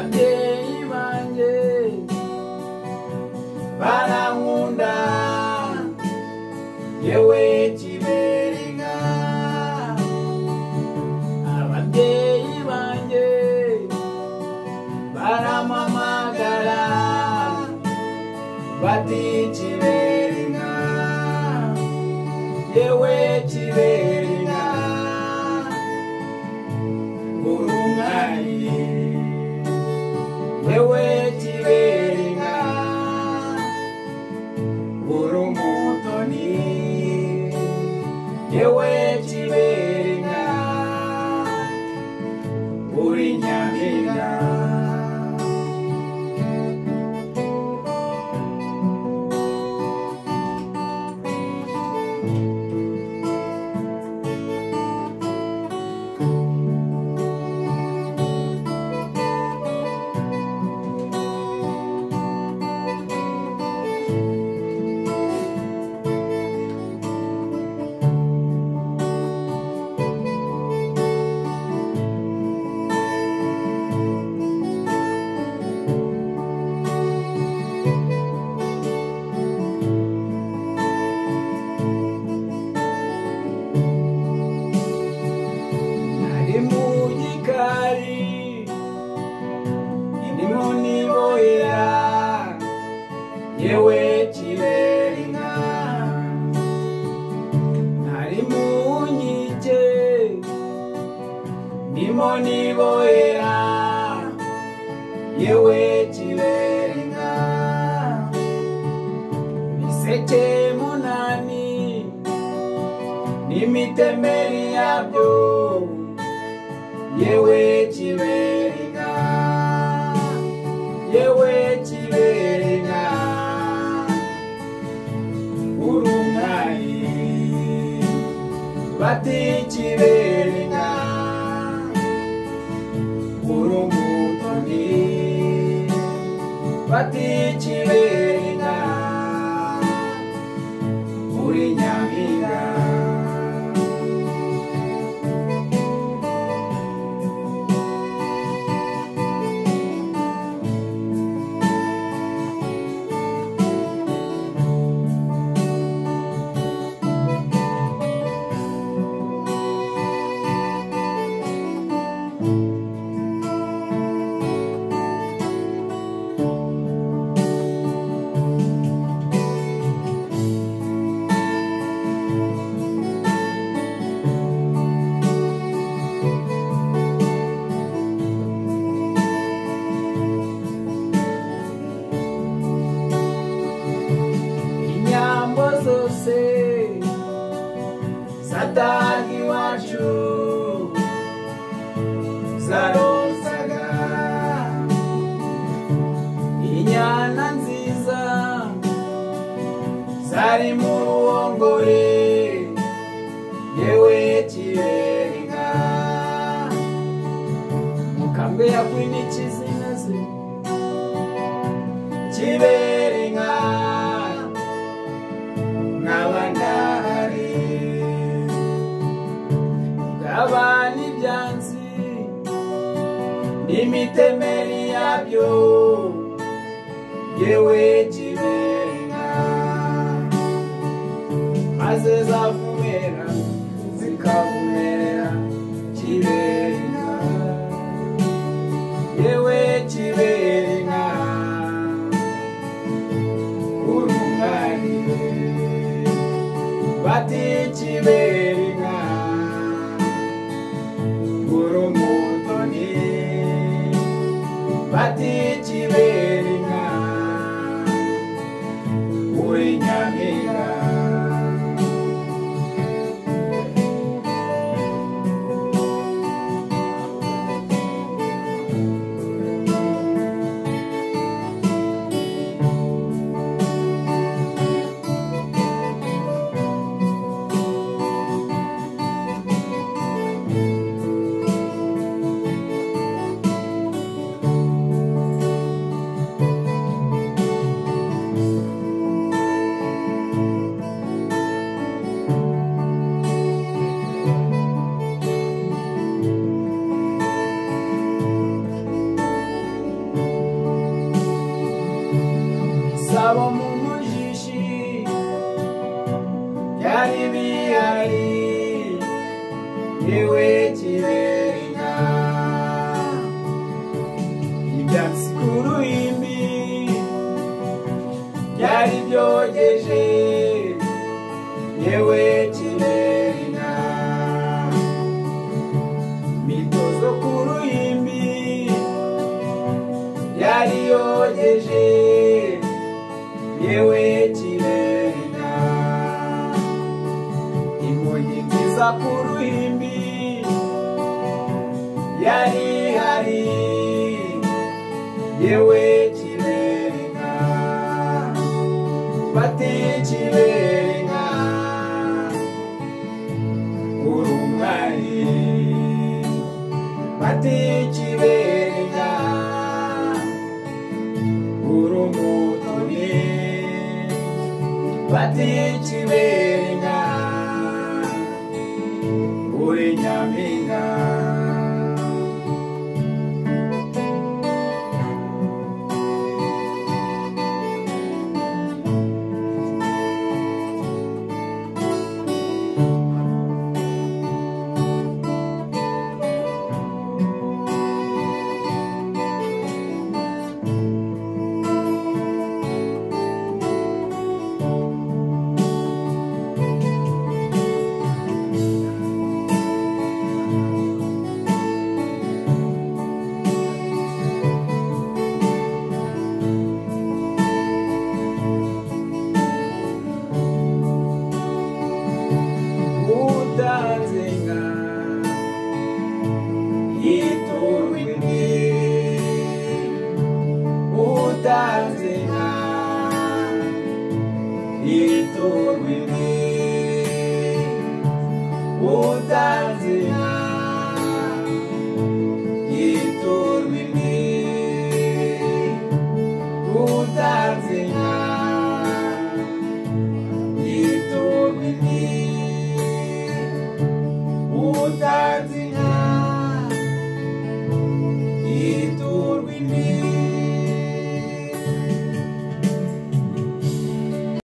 ababyeyi banjye barankunda yewe Kiberinka. Ababyeyi banjye barampamagara bati Kiberinka, yewe Kiberinka urumwari, yewe Kiberinka urumutoni, yewe Kiberinka uri nyampinga. Ndimo nibohera yewe Kiberinka, nari mu nkike ndimo nibohera yewe Kiberinka. Ibiseke munani n'imitemeri yabyo yewe Kiberinka, yewe Kiberinka urumwari, bati Kiberinka urumutoni, bati Kiberinka uri nyampinga. Satani wacu zarosaga, inyana nziza zari mu ruhongore yewe Kiberinka. Mukambwe yakwinikiza inaze Kiberinka nk'abandahari, abana ibyansi n'imitemeri yabyo yewe Kiberinka, maze zavumera zikavumerera Kiberinka, yewe Kiberinka urumwari, bati Kiberinka urumutoni, bati Kiberinka uri nyampinga. kuruhimbi byari byogeje yewe Kiberinka mitozo kuruhimbi yari yogeje yewe Kiberinka imonyi nziza kuruhimbi yari hari yewe Kiberinka bati Kiberinka urumwari bati Kiberinka urumutoni bati Kiberinka uri nyampinga Utanzina